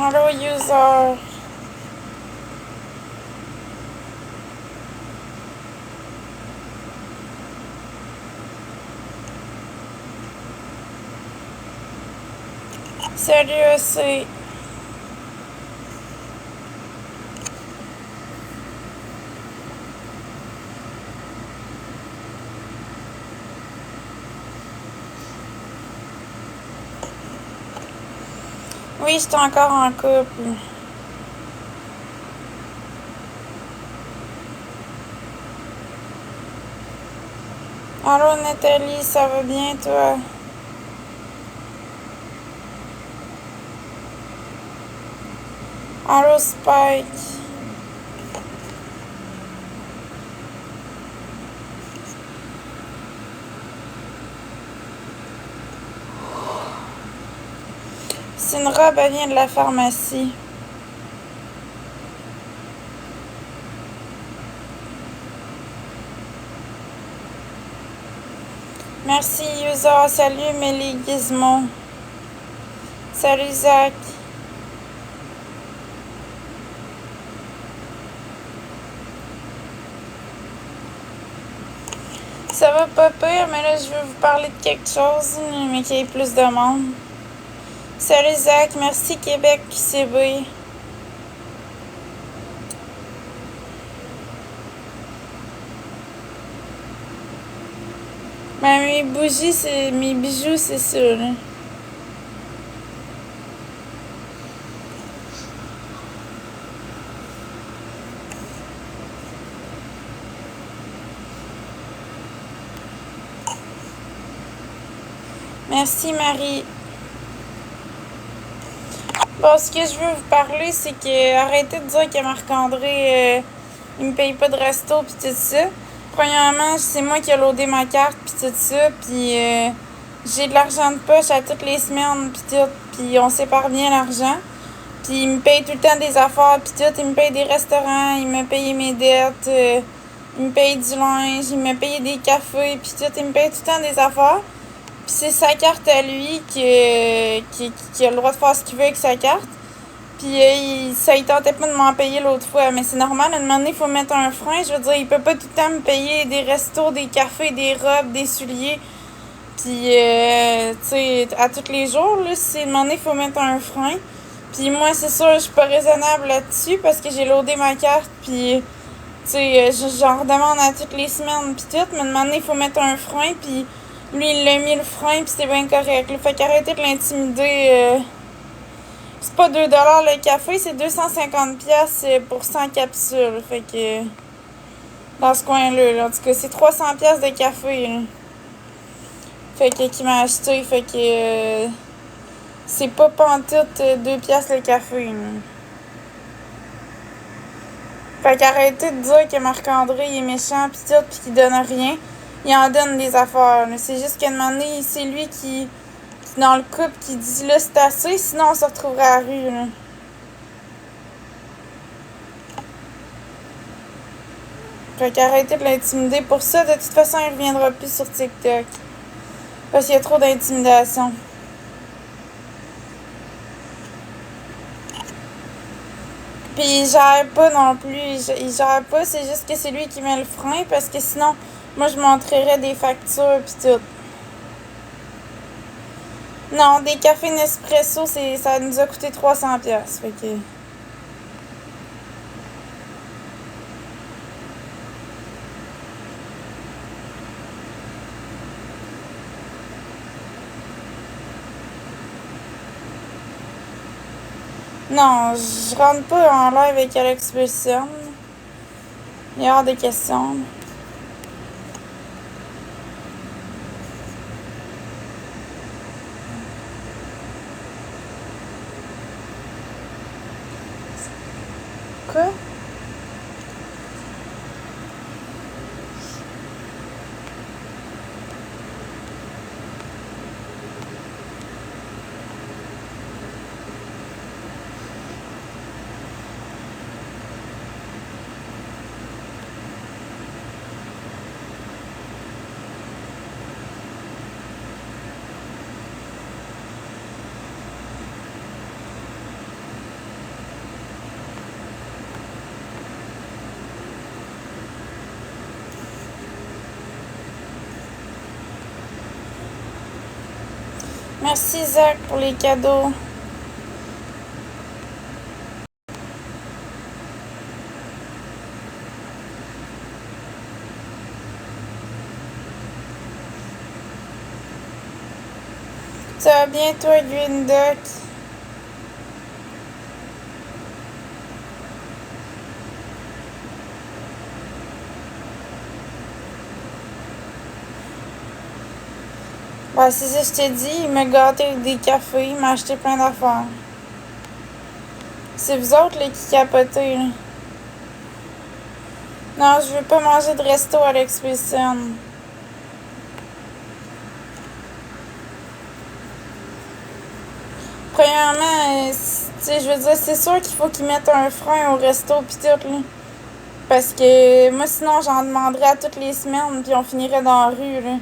Hello, user. Salut aussi. Oui, je suis encore en couple. Allô Nathalie, ça va bien toi? Allô Spike. C'est une robe, elle vient de la pharmacie. Merci user, salut Mélie Gizmo. Salut Zach. Ça va pas pire, mais là je veux vous parler de quelque chose, mais qu'il y ait plus de monde. Salut Zach, merci Québec QCB. Ben, mes bougies, c'est mes bijoux, c'est ça, là. Merci Marie. Bon, ce que je veux vous parler, c'est que arrêtez de dire que Marc-André, il me paye pas de resto pis tout ça. Premièrement, c'est moi qui ai loadé ma carte pis tout ça, pis j'ai de l'argent de poche à toutes les semaines pis tout, pis on sépare bien l'argent. Pis il me paye tout le temps des affaires pis tout, il me paye des restaurants, il me paye mes dettes, il me paye du linge, il me paye des cafés pis tout, il me paye tout le temps des affaires. Puis c'est sa carte à lui qui a le droit de faire ce qu'il veut avec sa carte. Puis ça il tentait pas de m'en payer l'autre fois. Mais c'est normal, à un moment donné, il faut mettre un frein. Je veux dire, il peut pas tout le temps me payer des restos, des cafés, des robes, des souliers. Puis, tu sais, à tous les jours, là, si à un moment donné, il faut mettre un frein. Puis moi, c'est sûr, je suis pas raisonnable là-dessus parce que j'ai loadé ma carte. Puis, tu sais, j'en redemande à toutes les semaines. Puis tout, mais à un moment donné, il faut mettre un frein. Puis lui, il l'a mis le frein, puis c'était bien correct. Là. Fait qu'arrêtez de l'intimider. C'est pas 2$ le café, c'est 250$ pour 100 capsules. Fait que. Dans ce coin-là. Là. En tout cas, c'est 300$ de café. Là. Fait que qui m'a acheté. Fait que. C'est pas pantoute 2$ le café. Là. Fait qu'arrêtez de dire que Marc-André il est méchant pis tout pis qu'il donne rien. Il en donne des affaires. Là. C'est juste qu'à un moment donné, c'est lui qui dans le couple qui dit là c'est assez, sinon on se retrouverait à la rue. Là. Fait qu'arrêtez de l'intimider. Pour ça, de toute façon, il reviendra plus sur TikTok. Parce qu'il y a trop d'intimidation. Puis il gère pas non plus. Il gère pas, c'est juste que c'est lui qui met le frein parce que sinon, moi je montrerais des factures pis tout. Non, des cafés Nespresso, ça nous a coûté 300$. Fait que. Non, je rentre pas en live avec Alex Wilson. Il y a hors des questions. Quoi? Merci Zach pour les cadeaux. Ça va bien toi, Green Duck? Ouais, c'est ça, je t'ai dit, il m'a gâté avec des cafés, il m'a acheté plein d'affaires. C'est vous autres là, qui capotez, là. Non, je veux pas manger de resto à l'Expression. Premièrement, tu sais, je veux dire, c'est sûr qu'il faut qu'ils mettent un frein au resto pis tout, là. Parce que moi, sinon, j'en demanderais à toutes les semaines, puis on finirait dans la rue, là.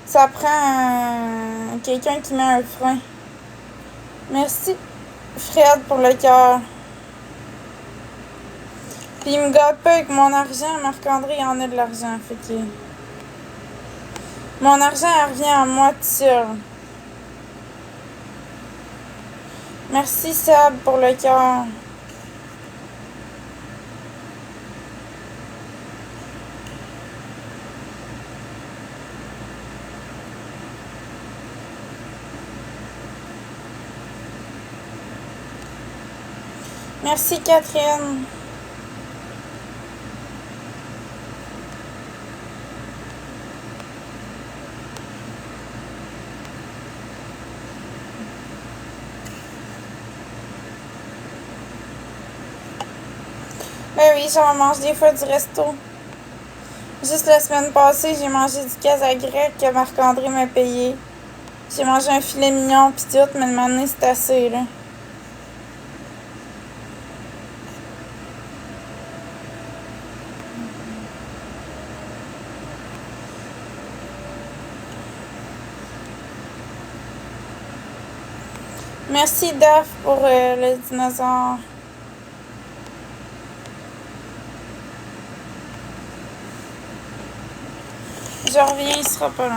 Ça prend quelqu'un qui met un frein. Merci, Fred, pour le cœur. Puis il me gâte pas avec mon argent. Marc-André, il en a de l'argent, fait que... Mon argent, elle revient à moi tout seul. Merci, Sab, pour le cœur. Merci, Catherine. Ben oui, j'en mange des fois du resto. Juste la semaine passée, j'ai mangé du casa grec que Marc-André m'a payé. J'ai mangé un filet mignon pis tout, mais le moment donné, c'est assez, là. Merci, Daf, pour le dinosaure. Je reviens, il sera pas long.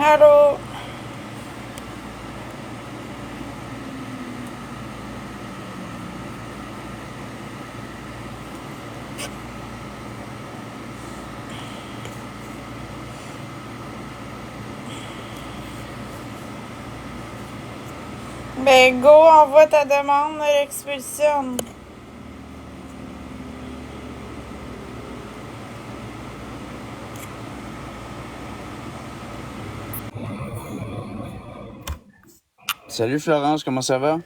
Allô? Ben, go, envoie ta demande de l'expulsion. Salut Florence, comment ça va?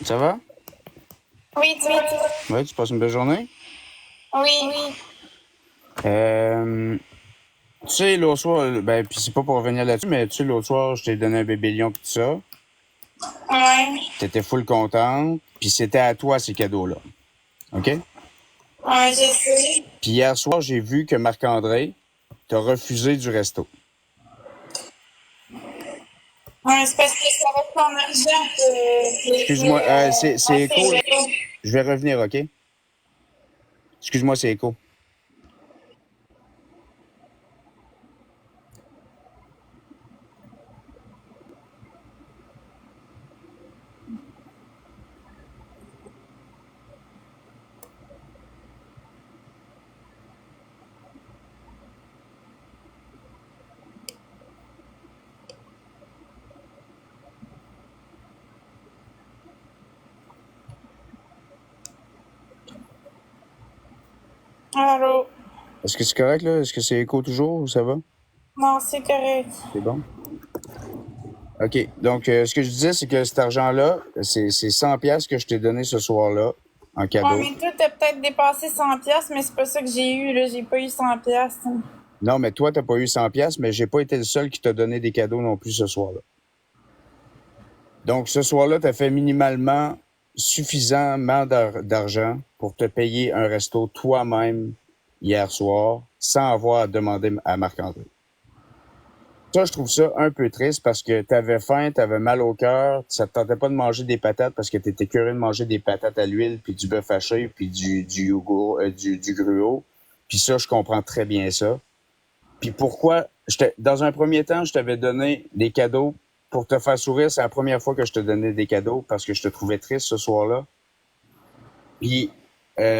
Ça va? Oui, oui, Oui, tu passes une belle journée? oui. Tu sais, l'autre soir, ben, puis c'est pas pour revenir là-dessus, mais tu sais, l'autre soir, je t'ai donné un bébé lion pis tout ça. Ouais. T'étais full contente, puis c'était à toi ces cadeaux-là. OK? Ouais, je sais. Puis hier soir, j'ai vu que Marc-André t'a refusé du resto. Ouais, c'est parce que ça va être ton argent Excuse-moi, c'est écho, là. c'est Je vais revenir, OK? Excuse-moi, c'est écho. Allô? Est-ce que c'est correct, là? Est-ce que c'est écho toujours ou ça va? Non, c'est correct. C'est bon? OK. Donc, ce que je disais, c'est que cet argent-là, c'est 100 pièces que je t'ai donné ce soir-là en Ouais, cadeau. mais toi, t'as peut-être dépassé 100$, mais c'est pas ça que j'ai eu, là. J'ai pas eu 100$. Non, mais toi, t'as pas eu 100 pièces, mais j'ai pas été le seul qui t'a donné des cadeaux non plus ce soir-là. Donc, ce soir-là, t'as fait minimalement suffisamment d'argent pour te payer un resto toi-même hier soir sans avoir à demander à Marc-André. Ça, je trouve ça un peu triste parce que t'avais faim, t'avais mal au cœur, ça te tentait pas de manger des patates parce que t'étais curieux de manger des patates à l'huile, puis du bœuf haché, puis du yogourt, du gruau. Puis ça, je comprends très bien ça. Puis pourquoi, dans un premier temps, je t'avais donné des cadeaux pour te faire sourire. C'est la première fois que je te donnais des cadeaux parce que je te trouvais triste ce soir-là. Puis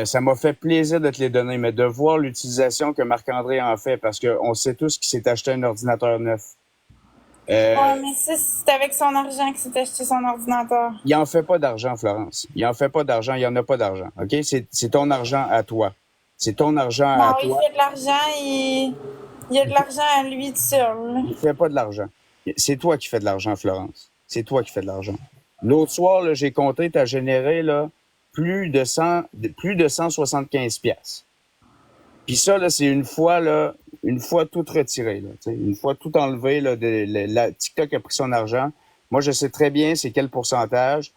ça m'a fait plaisir de te les donner, mais de voir l'utilisation que Marc-André en fait, parce qu'on sait tous qu'il s'est acheté un ordinateur neuf. Ouais, mais ça, c'est avec son argent que s'est acheté son ordinateur. Il en fait pas d'argent, Florence. Il en fait pas d'argent, il en a pas d'argent. OK? C'est ton argent à toi. C'est ton argent à Non, il toi. fait de l'argent, il a de l'argent à lui tout seul. Il fait pas de l'argent. C'est toi qui fais de l'argent, Florence. C'est toi qui fais de l'argent. L'autre soir, là, j'ai compté, tu as généré là, plus de 175 pièces. Puis ça, là, c'est une fois tout retiré, là, une fois tout enlevé, là, TikTok a pris son argent. Moi, je sais très bien c'est quel pourcentage.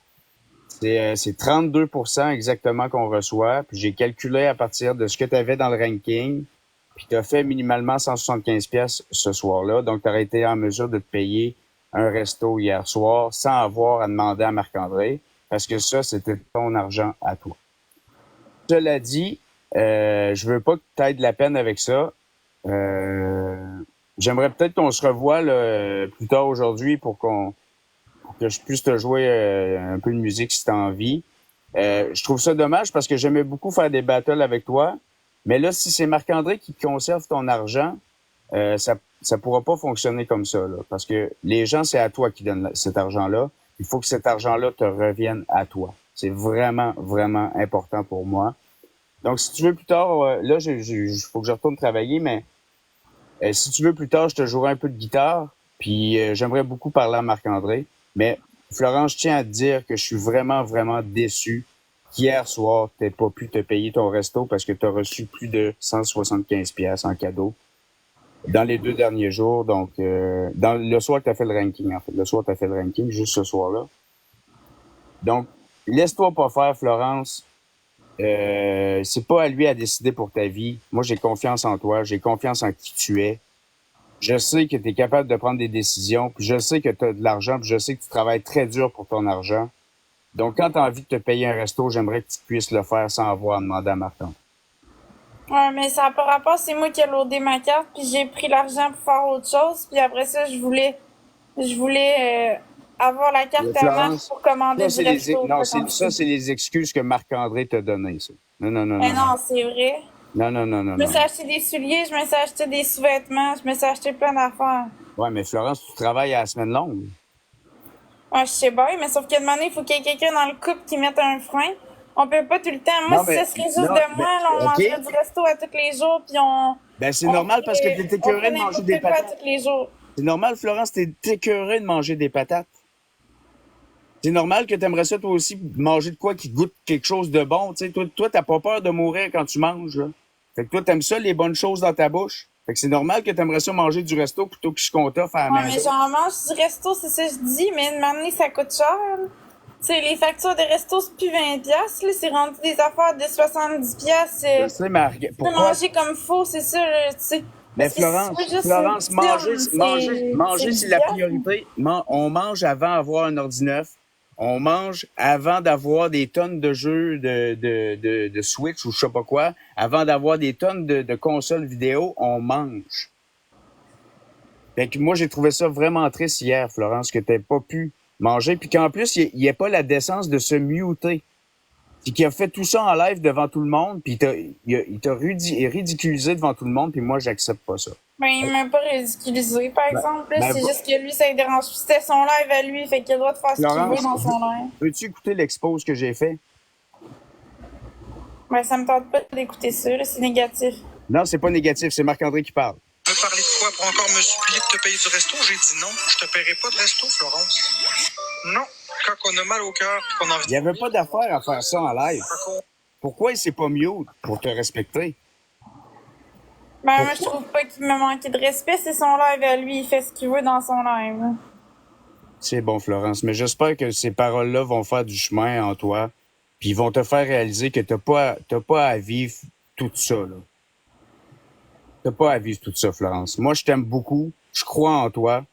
C'est 32% exactement qu'on reçoit. Puis j'ai calculé à partir de ce que tu avais dans le ranking. Puis tu as fait minimalement 175 pièces ce soir-là. Donc, tu aurais été en mesure de te payer un resto hier soir sans avoir à demander à Marc-André parce que ça, c'était ton argent à toi. Cela dit, je veux pas que tu aies de la peine avec ça. J'aimerais peut-être qu'on se revoie là, plus tard aujourd'hui pour que je puisse te jouer un peu de musique si tu as envie. Je trouve ça dommage parce que j'aimais beaucoup faire des battles avec toi. Mais là, si c'est Marc-André qui conserve ton argent, ça pourra pas fonctionner comme ça. Là, parce que les gens, c'est à toi qui donnent cet argent-là. Il faut que cet argent-là te revienne à toi. C'est vraiment, vraiment important pour moi. Donc, si tu veux plus tard, là, faut que je retourne travailler, mais si tu veux plus tard, je te jouerai un peu de guitare. Puis j'aimerais beaucoup parler à Marc-André. Mais Florence, je tiens à te dire que je suis vraiment, vraiment déçu qu'hier soir, tu n'aies pas pu te payer ton resto parce que tu as reçu plus de 175 pièces en cadeau dans les 2 derniers jours. Donc, dans le soir que tu as fait le ranking, en fait. Le soir, tu as fait le ranking, juste ce soir-là. Donc, laisse-toi pas faire, Florence. C'est pas à lui à décider pour ta vie. Moi, j'ai confiance en toi. J'ai confiance en qui tu es. Je sais que tu es capable de prendre des décisions, puis je sais que tu as de l'argent, puis je sais que tu travailles très dur pour ton argent. Donc, quand tu as envie de te payer un resto, j'aimerais que tu puisses le faire sans avoir à demander à Martin. Ouais, mais ça n'a pas rapport, c'est moi qui ai loadé ma carte, puis j'ai pris l'argent pour faire autre chose, puis après ça, je voulais avoir la carte à Marc Florence, pour commander ça, du c'est les, resto. non, Fait qu'en tout cas. c'est les excuses que Marc-André t'a données, ça. Non, non, non, Mais non, non. non, c'est vrai. Non, non, non, non, Je me non, suis non. acheté des souliers, je me suis acheté des sous-vêtements, je me suis acheté plein d'affaires. Ouais, mais Florence, tu travailles à la semaine longue. Ouais, je sais bien, mais sauf qu'à un moment donné, il faut qu'il y ait quelqu'un dans le couple qui mette un frein. On peut pas tout le temps. Moi, Non, si mais, ce serait juste non, de ben, moi, là, on OK. mangerait du resto à tous les jours, puis Ben, c'est on normal parce que ferait, t'es on ferait écœuré de manger des n'importe quoi à patates. tous les jours. C'est normal, Florence, t'es écœuré de manger des patates. C'est normal que t'aimerais ça, toi aussi, manger de quoi qui goûte quelque chose de bon. Tu sais, toi, t'as pas peur de mourir quand tu manges, là. Fait que toi, t'aimes ça, les bonnes choses dans ta bouche. Fait que c'est normal que t'aimerais ça manger du resto plutôt que ce qu'on t'offre à la Ouais, mais maison. j'en mange du resto, c'est ça que je dis, mais une année, ça coûte cher, là. Tu sais, les factures de resto, c'est plus 20$, là, c'est rendu des affaires de 70$. Je sais, mais Tu peux pourquoi? manger comme faut, c'est ça, là, tu sais. Mais Parce que si tu veux juste une Florence, poutine, c'est manger, c'est 10$. la priorité. On mange avant d'avoir un ordi neuf. On mange avant d'avoir des tonnes de jeux de Switch ou je sais pas quoi. Avant d'avoir des tonnes de consoles vidéo, on mange. Fait que moi, j'ai trouvé ça vraiment triste hier, Florence, que t'aies pas pu manger. Puis qu'en plus, il n'y a pas la décence de se muter. C'est qu'il a fait tout ça en live devant tout le monde, puis il t'a ridiculisé devant tout le monde, puis moi, j'accepte pas ça. Ben, il m'a pas ridiculisé, par Ben, exemple. Là, ben, c'est juste que lui, ça ne dérange. C'était son live à lui, fait qu'il a le droit de faire ce qu'il veut Florence, dans son live. veux-tu écouter l'expose que j'ai fait? Ben, ça me tente pas d'écouter ça, là, c'est négatif. Non, c'est pas négatif, c'est Marc-André qui parle. Tu veux parler de quoi pour encore me supplier de te payer du resto? J'ai dit non, je te paierai pas de resto, Florence. Non, quand on a mal au cœur et qu'on a envie Il n'y avait pas d'affaire à faire ça en live. de... Pourquoi il s'est pas mieux pour te respecter? Ben, moi, je trouve pas qu'il me manquait de respect, c'est son live à lui, il fait ce qu'il veut dans son live. C'est bon, Florence, mais j'espère que ces paroles-là vont faire du chemin en toi, puis ils vont te faire réaliser que t'as pas à vivre tout ça, là. T'as pas à vivre tout ça, Florence. Moi, je t'aime beaucoup, je crois en toi,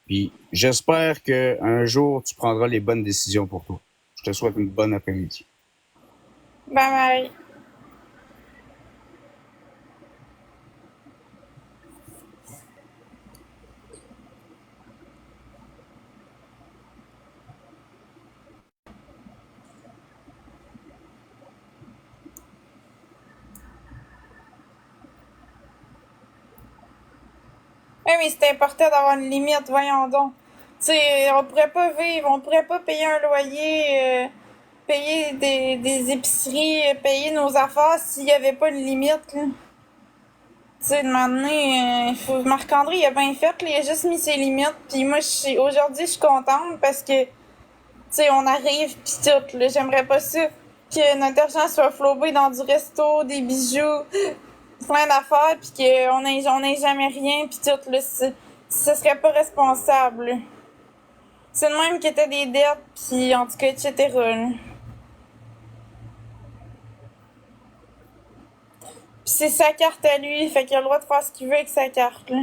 puis j'espère que un jour tu prendras les bonnes décisions pour toi. Je te souhaite une bonne après-midi. Bye bye. Oui, mais c'est important d'avoir une limite, voyons donc. Tu sais, on pourrait pas vivre, on pourrait pas payer un loyer, payer des épiceries, payer nos affaires s'il y avait pas une limite, là. Tu sais, de m'amener, Marc-André, il a bien fait, là, il a juste mis ses limites, puis moi, aujourd'hui, je suis contente parce que, tu sais, on arrive, pis tout, là, j'aimerais pas ça que notre argent soit flobé dans du resto, des bijoux, plein d'affaires, pis on ait jamais rien, pis tout, là, ce serait pas responsable, là. C'est le même qui était des dettes, pis en tout cas, etc., là. Pis c'est sa carte à lui, fait qu'il a le droit de faire ce qu'il veut avec sa carte, là.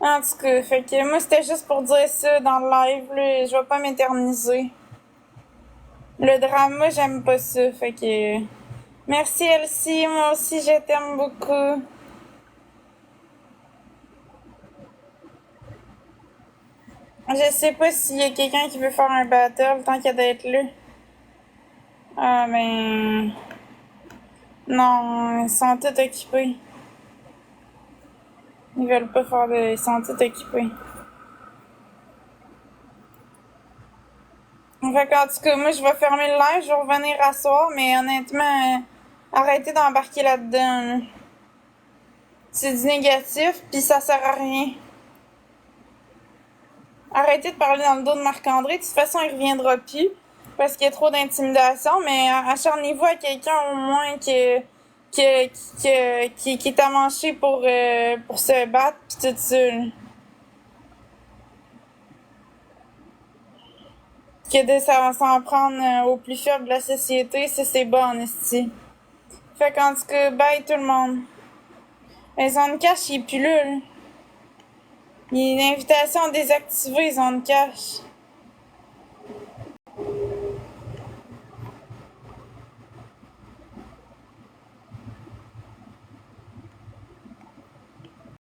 En tout cas, fait que moi, c'était juste pour dire ça dans le live, là. Je vais pas m'éterniser. Le drama, j'aime pas ça, fait que... Merci, Elsie. Moi aussi, je t'aime beaucoup. Je sais pas s'il y a quelqu'un qui veut faire un battle tant qu'il y a d'être là. Ah, ben... Non, ils sont tous occupés. Ils veulent pas faire de... Ils sont tous occupés. Fait qu'en tout cas, moi, je vais fermer le live, je vais revenir à soir, mais honnêtement, arrêtez d'embarquer là-dedans, là. C'est du négatif, pis ça sert à rien. Arrêtez de parler dans le dos de Marc-André, de toute façon, il reviendra plus, parce qu'il y a trop d'intimidation, mais acharnez-vous à quelqu'un au moins qui est amanché pour se battre, pis tout ça, là. Que de s'en prendre au plus faible de la société, ça c'est bon, esti. Fait qu'en tout cas, bye tout le monde. Les zones cash, il est plus là, là. Il y a une invitation désactivée, zone cash.